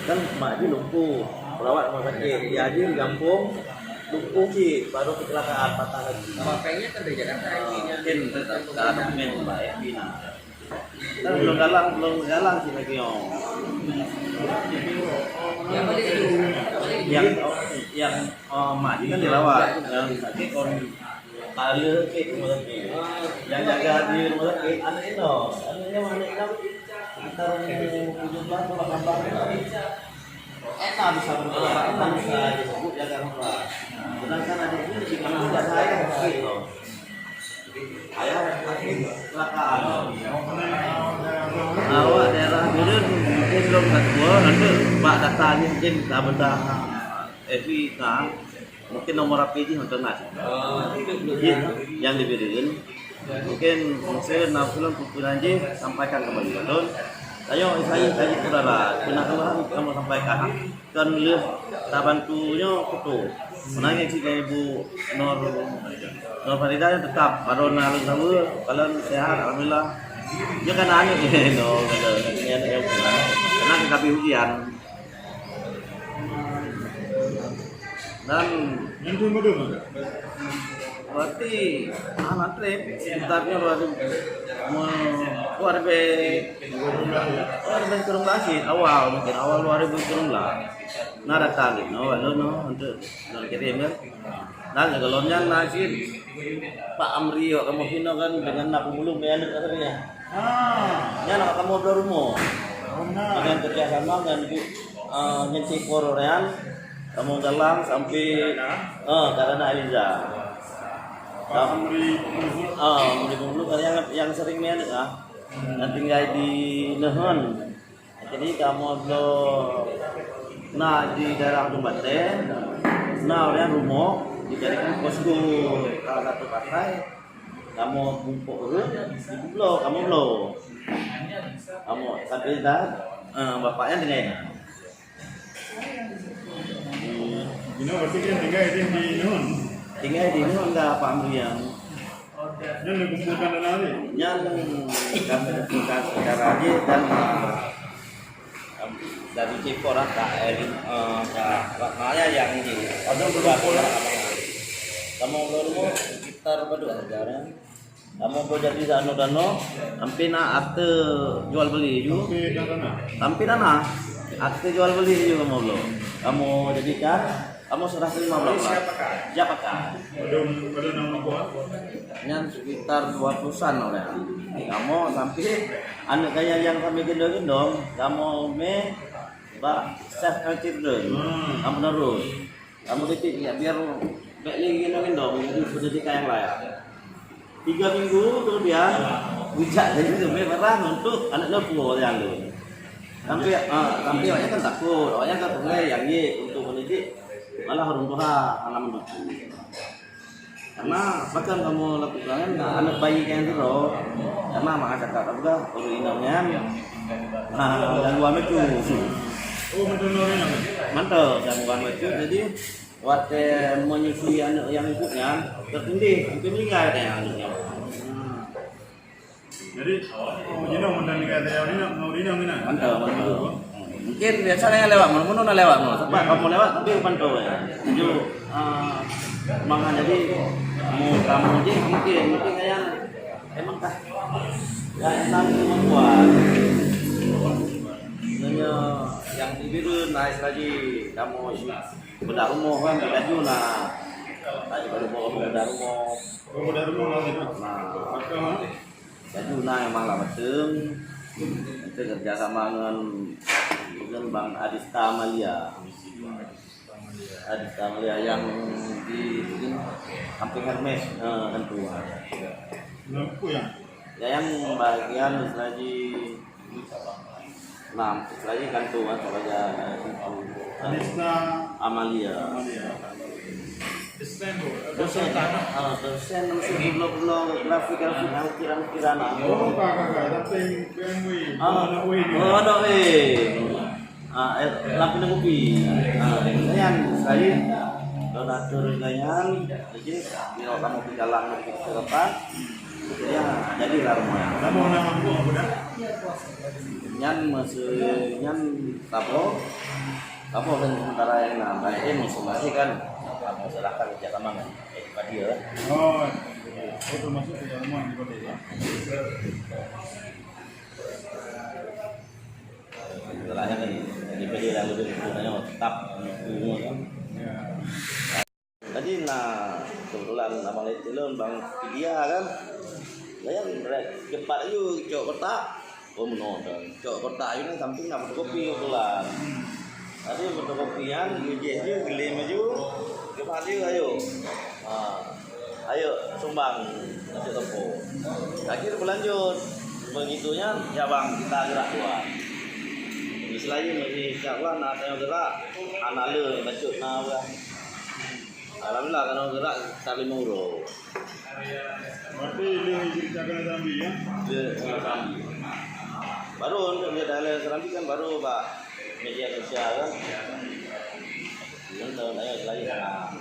Kan mak dia lumpuh, perawat rumah sakit, dia aja di kampung lumpuh sih, baru kecelakaan patah lagi. Bapaknya kan dari Jakarta ini. Mungkin tetap dokumen mbak ya Bina. Kan belum galang sih lagi om. Yang mak dia kan dirawat, yang sakit kon ada ke rumah sakit. Yang jaga di rumah sakit anak itu, anaknya mana itu? Sekitar 17 atau 18. Enak bisa bergerak, enak bisa disebut jaga rumah. Sedangkan adik ini di mana tidak saya gitu. Ayah kecelakaan. Awak daerah dulu mungkin belum kedua, nanti Pak datanya mungkin tak benda Evi mungkin nomor APD untuk nasi. Yang diberikan mungkin saya nafsulan pukul aja sampaikan kembali betul. Ayo saya saudara, benar-benar kamu sampaikan kan lihat tak bantunya kutu. Menanya si Ibu Nur Farida yang tetap baru nalu tahu kalau sehat alhamdulillah. Dia kan anu no kalau ini anak yang pulang. Karena kami ujian. Dan itu mudah. berarti anak trip sekitarnya warbe kurang basit awal mungkin awal 2000 kurang lah nada tali no untuk kirim kan dan galonnya nasi Pak Amrio kamu pino kan dengan nak belum ya katanya nak kamu rumah dengan kerjasama dengan nyensi kororean kamu galang sampai karena Eliza yang sering main tinggal di Nehon. Jadi kamu di daerah Dumbaten, orang rumah dijadikan posko salah satu partai. Kamu kumpul di Pulau, kamu sampai dah bapaknya dengan. Ini berarti kan tinggal di Nehon. Tinggal di Nehon dah Pak Amrian. Yang dikumpulkan dana ni? Yang kami kumpulkan secara aja dan dari Cipor makanya yang ini ada berapa kamu belum sekitar berdua sekarang kamu boleh jadi dano hampir akte jual beli juga hampir akte jual beli juga kamu jadikan kamu serah terima berapa? Siapakah? Ada nama apa? Yang sekitar 20-an orang. Kamu sampai anak kayak yang kami gendong, kamu Pak self children. Kamu terus. Kamu titik ya biar lagi gendong itu pendidikan yang layak. 3 minggu kemudian bijak dari itu merah untuk anak lepuh yang lu. Sampai awalnya kan takut, awalnya kan mulai yang ini untuk mendidik malah orang tua anak mendukung. Karena bahkan kamu lakukan anak bayi yang terus, karena maka cakap apa orang inangnya, gangguan itu. Oh betul orang yang Mantap gangguan itu jadi waktu menyusui anak yang ibunya tertindih, mungkin meninggal ya anaknya. jadi begini mendan kata orang ini Mantap. Mungkin biasanya lewat, mana lewat, sebab kamu lewat tapi pantau ya. Jadi mangan jadi kamu je mungkin kayak emang kah ya enak membuat sebenarnya yang di biru naik lagi kamu bedah rumah kan baju tadi baru bawa bedah rumah baju emang lah betul itu kerjasama dengan Bang Adista Amalia yang di samping Hermes kantuan. Lampu ya. Ya yang bagian lagi lagi kantuan saja Adisna Amalia. Dosen masih belum grafik kirana. Oh kakak tapi BMW. Lampu kopi. Ganyan sekali donatur ganyan. Jadi kalau kamu ke jalan ke depan, ya jadilah rumah. Kamu nama aku apa dah? Nyan masih nyan tapo dan sementara yang namanya masih kan kamu serahkan kerjasama kan kepada dia. Oh, termasuk kerjasama di kota ya. Istilahnya kan di PD yang lebih sebenarnya tetap semua kan. Tadi kebetulan abang Letilon bang dia kan, saya cepat aja cok kotak, menonton cok kotak ini samping nak fotokopi kebetulan. Tadi fotokopian, ujian je, gilim aja, cepat aja ayo, ayo sumbang nanti tempo. Akhir berlanjut, begitunya ya bang kita gerak keluar. Istilahnya masih siapa nak tengok gerak, anak le bacut na apa. Alhamdulillah kalau gerak tak 5 euro. Berarti dia ceritakan Zambi ya? Dia Serambi. Baru untuk dia dalam Serambi kan baru pak media sosial kan. Yang tahu saya lagi anak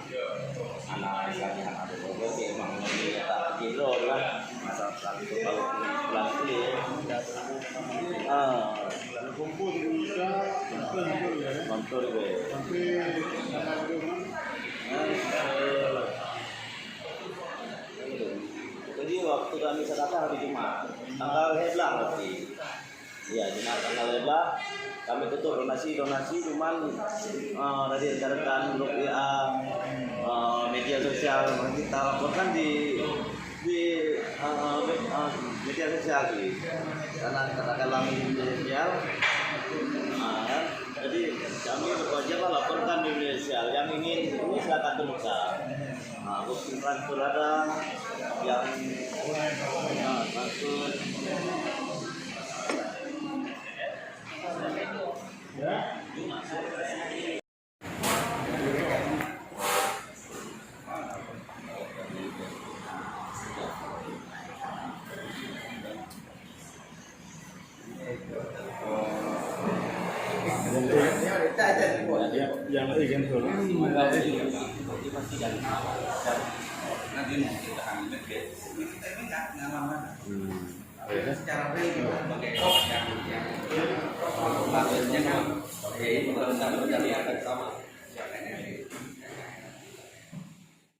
lagi anak ada berbagai memang dia tak kira kan masa satu kalau bulan ini. Kumpul di Indonesia, kumpul ya. Mantul gue. Sampai tanggal berapa? Jadi waktu kami sedekah hari Jumat, tanggal 11 berarti. Iya, Jumat tanggal 11 kami tutup donasi cuman dari rekan grup WA media sosial kita laporkan di media sosial sih. Karena katakanlah media sosial jadi kami berwajib laporkan di media sosial yang ingin ini silakan tuliskan. Bukti transfer ada yang transfer. Yang lagi kan tuh. Secara real sebagai kok yang akhirnya kan, jadi benar-benar berjalan sama.